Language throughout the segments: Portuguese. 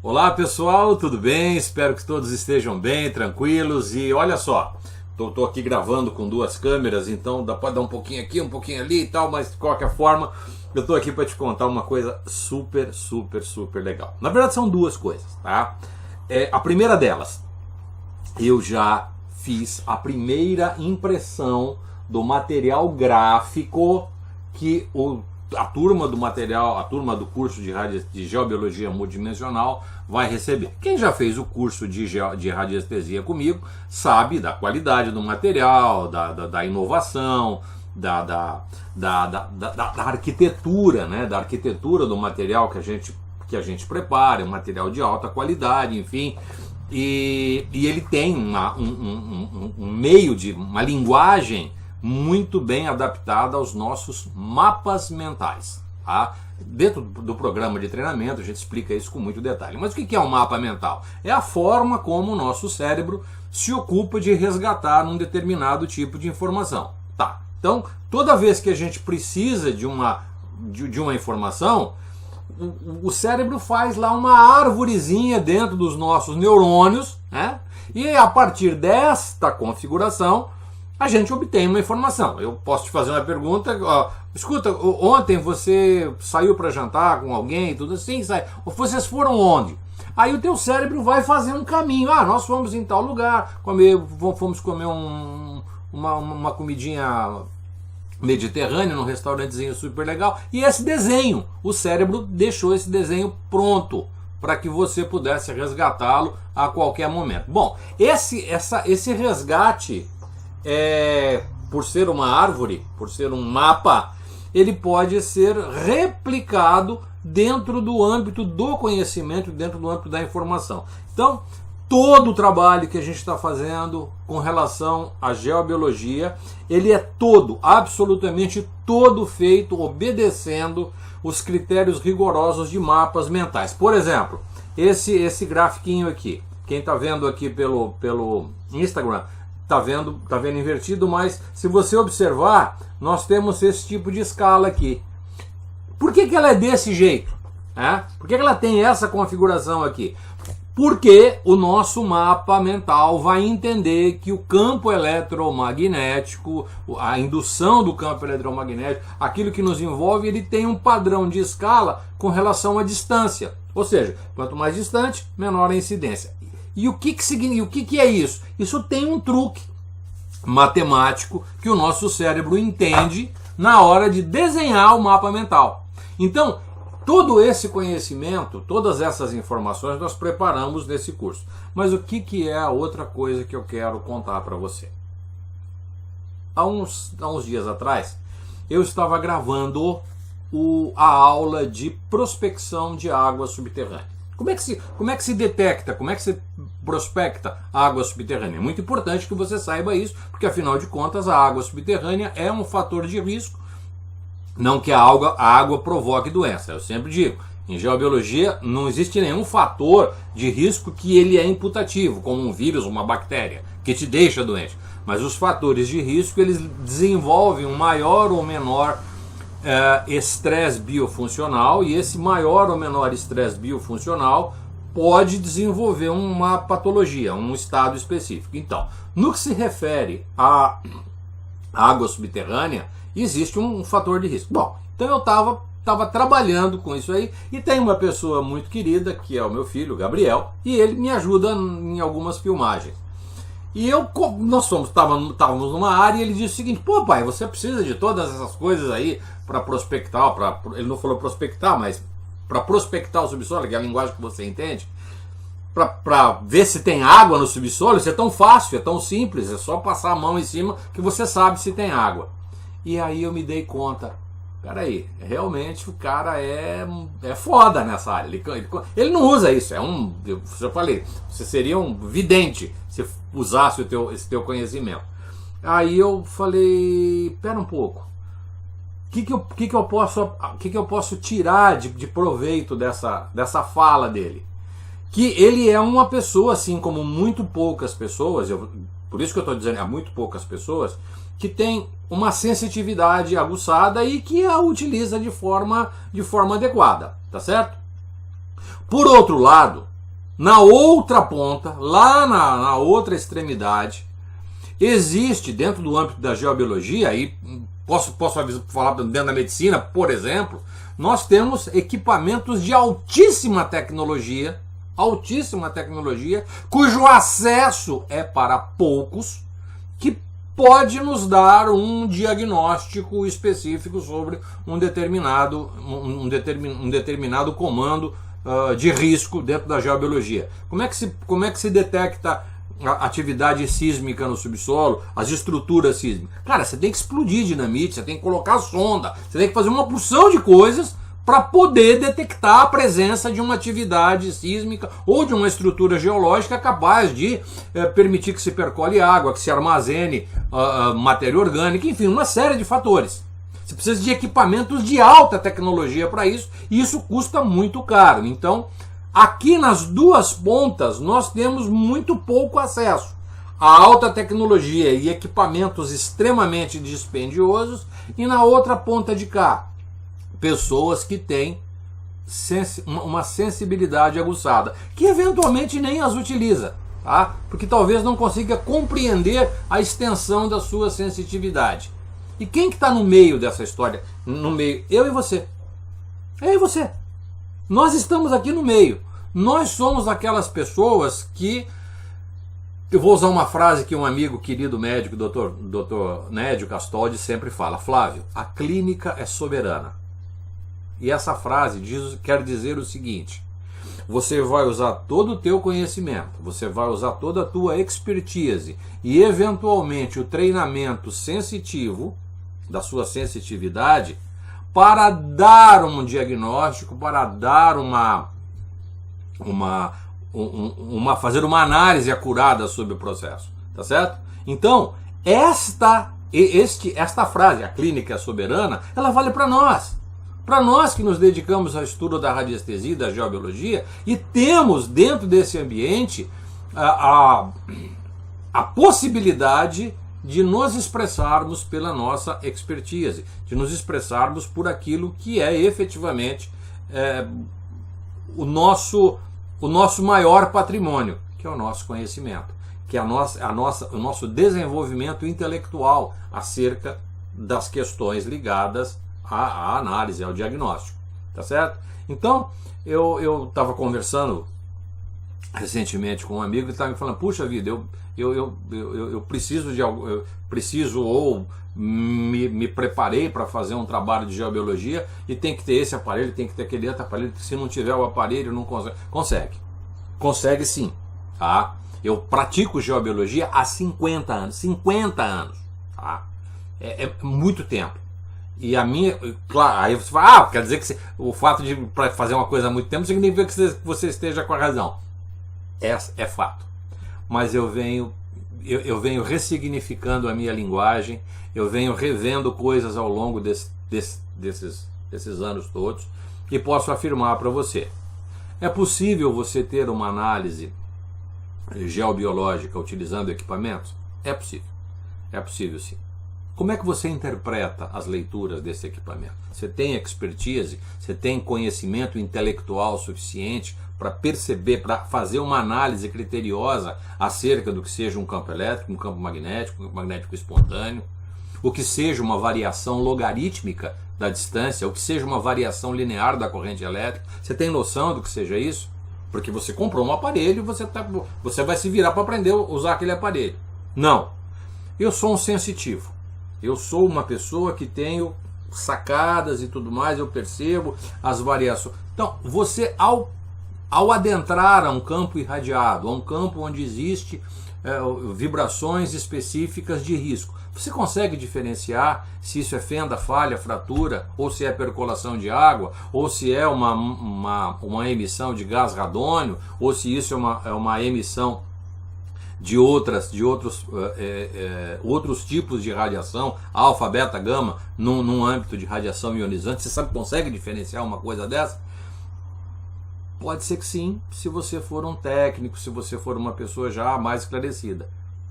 Olá pessoal, tudo bem? Espero que todos estejam bem, tranquilos. E olha só, tô aqui gravando com duas câmeras, então pode dar um pouquinho aqui, um pouquinho ali e tal, mas de qualquer forma eu tô aqui para te contar uma coisa super legal. Na verdade são duas coisas, tá? A primeira delas, eu já fiz a primeira impressão do material gráfico que a turma do curso de Geobiologia Multidimensional vai receber. Quem já fez o curso de radiestesia comigo sabe da qualidade do material, da inovação, da arquitetura, né? Da arquitetura do material que a gente prepara, um material de alta qualidade, enfim. E ele tem um meio uma linguagem muito bem adaptada aos nossos mapas mentais, tá? Dentro do programa de treinamento a gente explica isso com muito detalhe. Mas o que é um mapa mental? É a forma como o nosso cérebro se ocupa de resgatar um determinado tipo de informação. Tá. Então, toda vez que a gente precisa de uma informação, o cérebro faz lá uma arvorezinha dentro dos nossos neurônios, né? E a partir desta configuração a gente obtém uma informação. Eu posso te fazer uma pergunta, escuta, ontem você saiu para jantar com alguém e tudo assim, vocês foram onde? Aí o teu cérebro vai fazer um caminho. Nós fomos em tal lugar, fomos comer uma comidinha mediterrânea num restaurantezinho super legal. E esse desenho, o cérebro deixou esse desenho pronto para que você pudesse resgatá-lo a qualquer momento. Bom, esse resgate, por ser uma árvore, por ser um mapa, ele pode ser replicado dentro do âmbito do conhecimento, dentro do âmbito da informação. Então, todo o trabalho que a gente está fazendo com relação à geobiologia, ele é absolutamente todo feito obedecendo os critérios rigorosos de mapas mentais. Por exemplo, esse grafiquinho aqui, quem está vendo aqui pelo Instagram, Tá vendo invertido, mas se você observar, nós temos esse tipo de escala aqui. Por que ela é desse jeito? Por que ela tem essa configuração aqui? Porque o nosso mapa mental vai entender que o campo eletromagnético, a indução do campo eletromagnético, aquilo que nos envolve, ele tem um padrão de escala com relação à distância. Ou seja, quanto mais distante, menor a incidência. E o que é isso? Isso tem um truque matemático que o nosso cérebro entende na hora de desenhar o mapa mental. Então, todo esse conhecimento, todas essas informações nós preparamos nesse curso. Mas o que é a outra coisa que eu quero contar para você? Há uns dias atrás, eu estava gravando a aula de prospecção de água subterrânea. Como é que se detecta, como é que se prospecta a água subterrânea? É muito importante que você saiba isso, porque afinal de contas a água subterrânea é um fator de risco, não que a água provoque doença. Eu sempre digo, em geobiologia não existe nenhum fator de risco que ele é imputativo, como um vírus, uma bactéria, que te deixa doente. Mas os fatores de risco, eles desenvolvem um maior ou menor estresse biofuncional, e esse maior ou menor estresse biofuncional pode desenvolver uma patologia, um estado específico. Então, no que se refere à água subterrânea, existe um fator de risco. Bom, então eu estava trabalhando com isso aí, e tem uma pessoa muito querida, que é o meu filho, Gabriel, e ele me ajuda em algumas filmagens. E nós estávamos numa área, e ele disse o seguinte: pô pai, você precisa de todas essas coisas aí para prospectar, ele não falou prospectar, mas para prospectar o subsolo, que é a linguagem que você entende, para ver se tem água no subsolo. Isso é tão fácil, é tão simples, é só passar a mão em cima que você sabe se tem água. E aí eu me dei conta, peraí, realmente o cara é foda nessa área. Ele não usa isso, eu falei, você seria um vidente se usasse esse teu conhecimento. Aí eu falei, pera um pouco, o que eu posso tirar de proveito dessa fala dele? Que ele é uma pessoa, assim como muito poucas pessoas, por isso que eu estou dizendo, há muito poucas pessoas, que tem uma sensitividade aguçada e que a utiliza de forma adequada, tá certo? Por outro lado, na outra ponta, lá na outra extremidade, existe, dentro do âmbito da geobiologia, e posso falar dentro da medicina, por exemplo, nós temos equipamentos de altíssima tecnologia, cujo acesso é para poucos, que pode nos dar um diagnóstico específico sobre um determinado comando de risco dentro da geobiologia. Como é que se detecta a atividade sísmica no subsolo, as estruturas sísmicas? Cara, você tem que explodir dinamite, você tem que colocar sonda, você tem que fazer uma porção de coisas para poder detectar a presença de uma atividade sísmica ou de uma estrutura geológica capaz de permitir que se percole água, que se armazene matéria orgânica, enfim, uma série de fatores. Você precisa de equipamentos de alta tecnologia para isso, e isso custa muito caro. Então, aqui nas duas pontas, nós temos muito pouco acesso a alta tecnologia e equipamentos extremamente dispendiosos, e na outra ponta de cá, pessoas que têm uma sensibilidade aguçada, que eventualmente nem as utiliza, tá? Porque talvez não consiga compreender a extensão da sua sensitividade. E quem que está no meio dessa história? No meio, eu e você. Eu e você. Nós estamos aqui no meio. Nós somos aquelas pessoas que... Eu vou usar uma frase que um amigo querido médico, Dr. Nédio Castoldi, sempre fala. Flávio, a clínica é soberana. E essa frase quer dizer o seguinte: você vai usar todo o teu conhecimento, você vai usar toda a tua expertise e eventualmente o treinamento sensitivo da sua sensitividade para dar um diagnóstico, para dar fazer uma análise acurada sobre o processo, tá certo? Então, esta frase, a clínica é soberana, ela vale para nós. Para nós que nos dedicamos ao estudo da radiestesia e da geobiologia e temos dentro desse ambiente a possibilidade de nos expressarmos pela nossa expertise, de nos expressarmos por aquilo que é efetivamente o nosso maior patrimônio, que é o nosso conhecimento, que é o nosso desenvolvimento intelectual acerca das questões ligadas à análise, ao diagnóstico, tá certo? Então, eu estava conversando recentemente com um amigo que estava me falando, puxa vida, eu preciso ou me preparei para fazer um trabalho de geobiologia e tem que ter esse aparelho, tem que ter aquele outro aparelho, se não tiver o aparelho não consegue. Consegue sim, tá? Eu pratico geobiologia há 50 anos, tá? É muito tempo. E a minha, claro, aí você fala, quer dizer que o fato de fazer uma coisa há muito tempo significa que você esteja com a razão. É fato. Mas eu venho ressignificando a minha linguagem, eu venho revendo coisas ao longo desses anos todos, e posso afirmar para você: é possível você ter uma análise geobiológica utilizando equipamentos? É possível sim. Como é que você interpreta as leituras desse equipamento? Você tem expertise? Você tem conhecimento intelectual suficiente para perceber, para fazer uma análise criteriosa acerca do que seja um campo elétrico, um campo magnético espontâneo, o que seja uma variação logarítmica da distância, o que seja uma variação linear da corrente elétrica? Você tem noção do que seja isso? Porque você comprou um aparelho e você vai se virar para aprender a usar aquele aparelho. Não. Eu sou um sensitivo. Eu sou uma pessoa que tenho sacadas e tudo mais, eu percebo as variações. Então, você ao adentrar a um campo irradiado, a um campo onde existe vibrações específicas de risco, você consegue diferenciar se isso é fenda, falha, fratura, ou se é percolação de água, ou se é uma emissão de gás radônio, ou se isso é uma emissão de outros tipos de radiação, alfa, beta, gama, num âmbito de radiação ionizante? Você consegue diferenciar uma coisa dessa? Pode ser que sim, se você for um técnico, se você for uma pessoa já mais esclarecida.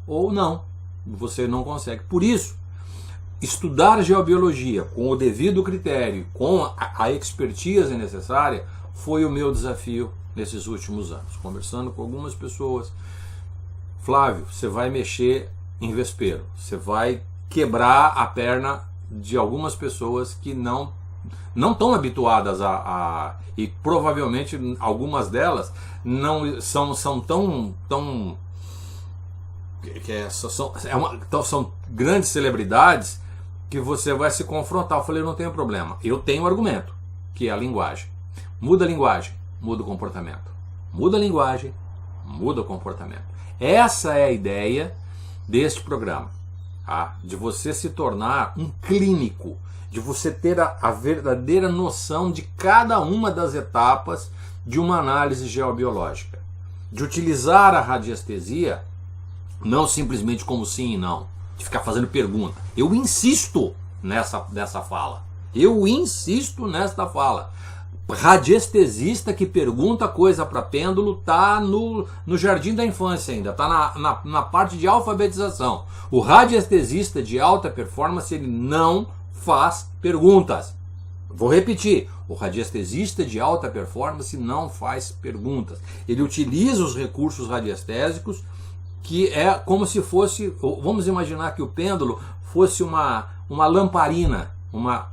Ou não, você não consegue. Por isso, estudar geobiologia com o devido critério, com a expertise necessária, foi o meu desafio nesses últimos anos. Conversando com algumas pessoas, Flávio, você vai mexer em vespeiro, você vai quebrar a perna de algumas pessoas que não estão habituadas e provavelmente algumas delas não são tão são grandes celebridades que você vai se confrontar. Eu falei, não tenho problema, eu tenho um argumento, que é a linguagem. Muda a linguagem, muda o comportamento. Muda a linguagem, muda o comportamento. Essa é a ideia deste programa, tá? De você se tornar um clínico, de você ter a verdadeira noção de cada uma das etapas de uma análise geobiológica, de utilizar a radiestesia não simplesmente como sim e não, de ficar fazendo pergunta. Eu insisto nessa fala. Eu insisto nesta fala. Radiestesista que pergunta coisa para pêndulo está no jardim da infância ainda, está na parte de alfabetização. O radiestesista de alta performance, ele não faz perguntas. Vou repetir, o radiestesista de alta performance não faz perguntas. Ele utiliza os recursos radiestésicos, que é como se fosse, vamos imaginar que o pêndulo fosse uma lamparina, uma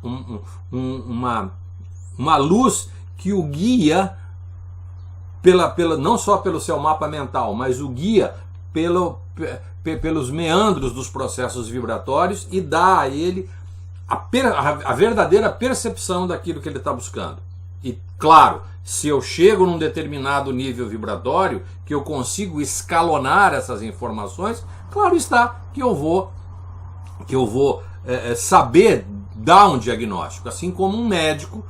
luz que o guia não só pelo seu mapa mental, mas o guia pelos meandros dos processos vibratórios e dá a ele a verdadeira percepção daquilo que ele está buscando. E claro, se eu chego num determinado nível vibratório, que eu consigo escalonar essas informações, claro está que eu vou saber dar um diagnóstico, assim como um médico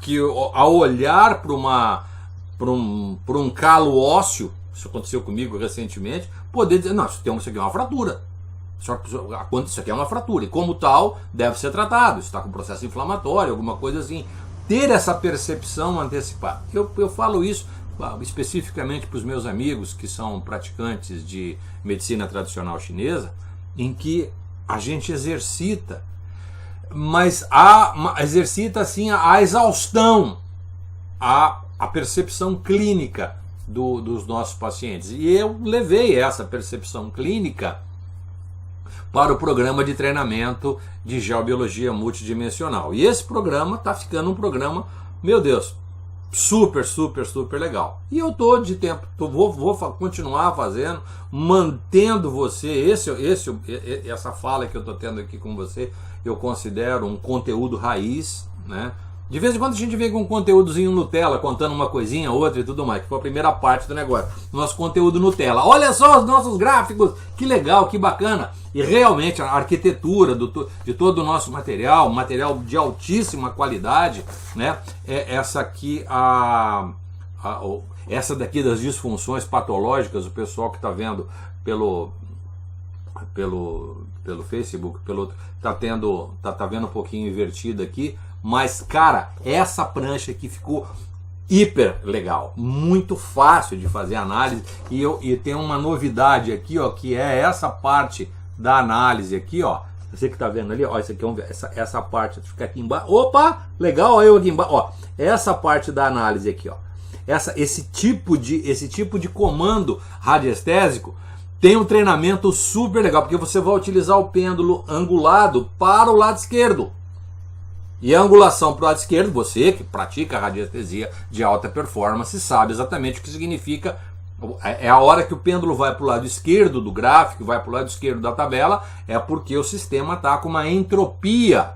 que ao olhar para um calo ósseo, isso aconteceu comigo recentemente, poder dizer, não, isso aqui é uma fratura. Isso aqui é uma fratura, e como tal, deve ser tratado. Isso está com processo inflamatório, alguma coisa assim. Ter essa percepção antecipada. Eu falo isso especificamente para os meus amigos que são praticantes de medicina tradicional chinesa, em que a gente exercita, mas exercita assim a exaustão, a percepção clínica dos nossos pacientes. E eu levei essa percepção clínica para o programa de treinamento de geobiologia multidimensional. E esse programa está ficando um programa, meu Deus, super, super, super legal. E eu estou de tempo, vou continuar fazendo, mantendo você, essa fala que eu estou tendo aqui com você, eu considero um conteúdo raiz, né? De vez em quando a gente vem com um conteúdozinho Nutella, contando uma coisinha, outra e tudo mais, que foi a primeira parte do negócio. Nosso conteúdo Nutella. Olha só os nossos gráficos, que legal, que bacana. E realmente a arquitetura de todo o nosso material de altíssima qualidade, né? É essa aqui, essa daqui das disfunções patológicas, o pessoal que está vendo pelo Facebook, tá vendo um pouquinho invertido aqui. Mas, cara, essa prancha aqui ficou hiper legal, muito fácil de fazer análise, e tem uma novidade aqui, ó, que é essa parte da análise aqui, ó. Você que tá vendo ali, ó, isso aqui essa parte fica aqui embaixo. Opa, legal, ó, eu aqui embaixo, ó. Essa parte da análise aqui, ó. Esse tipo de comando radiestésico tem um treinamento super legal, porque você vai utilizar o pêndulo angulado para o lado esquerdo. E a angulação para o lado esquerdo, você que pratica radiestesia de alta performance sabe exatamente o que significa. É a hora que o pêndulo vai para o lado esquerdo do gráfico, vai para o lado esquerdo da tabela, é porque o sistema está com uma entropia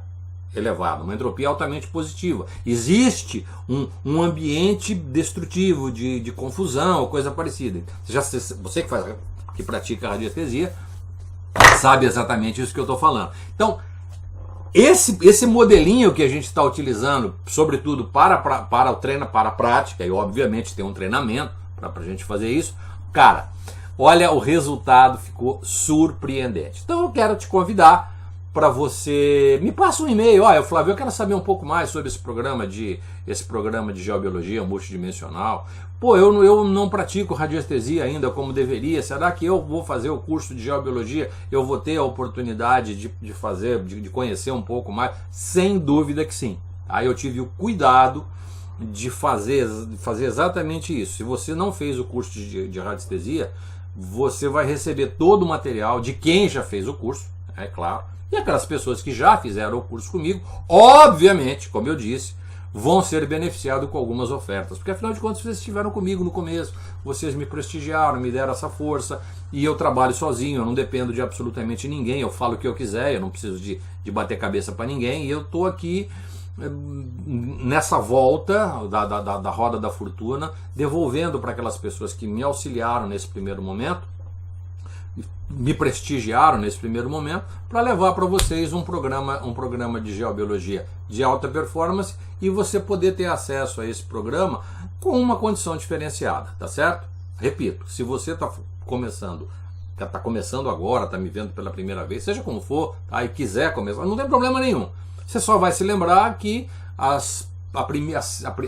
elevada, uma entropia altamente positiva. Existe um ambiente destrutivo, de confusão, coisa parecida. Você que pratica radiestesia sabe exatamente isso que eu estou falando. Então, esse modelinho que a gente está utilizando, sobretudo para o treino, para a prática, e obviamente tem um treinamento para a gente fazer isso, cara, olha, o resultado ficou surpreendente. Então eu quero te convidar para você, me passa um e-mail, olha, Flávio, eu quero saber um pouco mais sobre esse programa de geobiologia multidimensional. Pô, eu não pratico radiestesia ainda como deveria. Será que eu vou fazer o curso de geobiologia? Eu vou ter a oportunidade de conhecer um pouco mais? Sem dúvida que sim. Aí eu tive o cuidado de fazer exatamente isso. Se você não fez o curso de radiestesia, você vai receber todo o material de quem já fez o curso, é claro, e aquelas pessoas que já fizeram o curso comigo, obviamente, como eu disse, vão ser beneficiados com algumas ofertas, porque afinal de contas vocês estiveram comigo no começo, vocês me prestigiaram, me deram essa força, e eu trabalho sozinho, eu não dependo de absolutamente ninguém, eu falo o que eu quiser, eu não preciso de bater cabeça para ninguém, e eu estou aqui nessa volta da roda da fortuna, devolvendo para aquelas pessoas que me auxiliaram nesse primeiro momento, me prestigiaram nesse primeiro momento, para levar para vocês um programa de geobiologia de alta performance, e você poder ter acesso a esse programa com uma condição diferenciada, tá certo? Repito, se você está começando agora, está me vendo pela primeira vez, seja como for, tá, e quiser começar, não tem problema nenhum. Você só vai se lembrar que a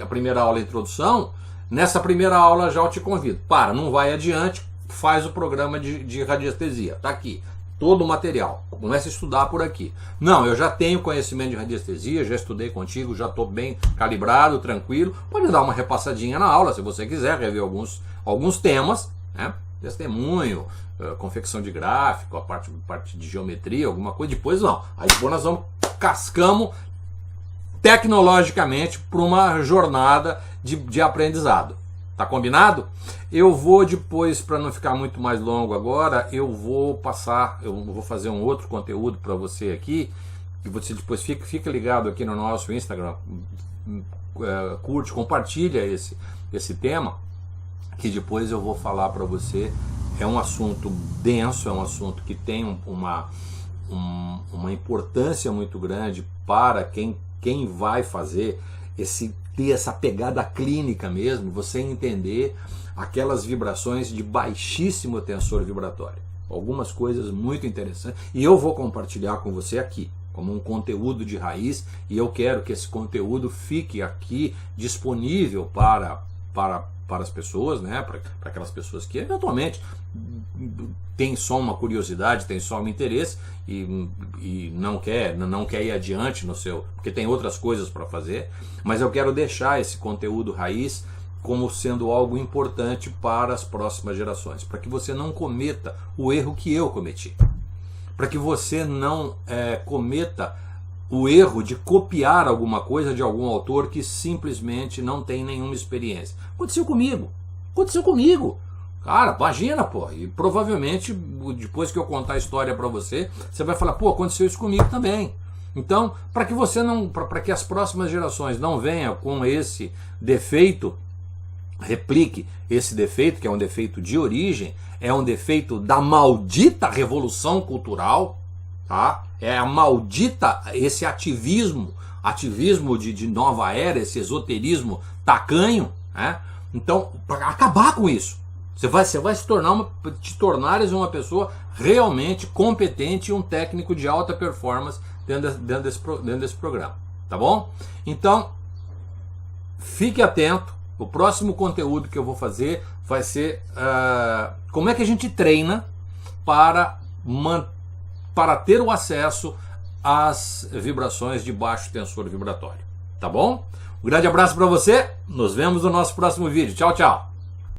primeira aula de introdução, nessa primeira aula já eu te convido. Não vai adiante, faz o programa de radiestesia. Está aqui, todo o material. Comece a estudar por aqui. Não, eu já tenho conhecimento de radiestesia, já estudei contigo, já estou bem calibrado, tranquilo. Pode dar uma repassadinha na aula, se você quiser, rever alguns temas, né? Testemunho, confecção de gráfico, a parte de geometria, alguma coisa. Depois não. Aí depois nós cascamos tecnologicamente para uma jornada de aprendizado. Tá combinado? Eu vou depois, para não ficar muito mais longo agora, eu vou fazer um outro conteúdo para você aqui, e você depois fica ligado aqui no nosso Instagram, curte, compartilha esse tema, que depois eu vou falar para você. É um assunto denso, é um assunto que tem uma importância muito grande para quem vai fazer ter essa pegada clínica mesmo, você entender aquelas vibrações de baixíssimo tensor vibratório. Algumas coisas muito interessantes, e eu vou compartilhar com você aqui, como um conteúdo de raiz, e eu quero que esse conteúdo fique aqui disponível para as pessoas, né? Para aquelas pessoas que eventualmente tem só uma curiosidade, tem só um interesse e não quer ir adiante no seu, porque tem outras coisas para fazer, mas eu quero deixar esse conteúdo raiz como sendo algo importante para as próximas gerações, para que você não cometa o erro que eu cometi, para que você não cometa o erro de copiar alguma coisa de algum autor que simplesmente não tem nenhuma experiência. Aconteceu comigo. Cara, imagina, pô, e provavelmente depois que eu contar a história para você, você vai falar, pô, aconteceu isso comigo também. Então, para que você para que as próximas gerações não venham com esse defeito, replique esse defeito, que é um defeito de origem, é um defeito da maldita revolução cultural, tá? É a maldita, esse ativismo de nova era, esse esoterismo tacanho, né? Então, para acabar com isso, você vai te tornares uma pessoa realmente competente e um técnico de alta performance dentro desse programa, tá bom? Então, fique atento. O próximo conteúdo que eu vou fazer vai ser como é que a gente treina para ter o acesso às vibrações de baixo tensor vibratório, tá bom? Um grande abraço para você, nos vemos no nosso próximo vídeo. Tchau, tchau!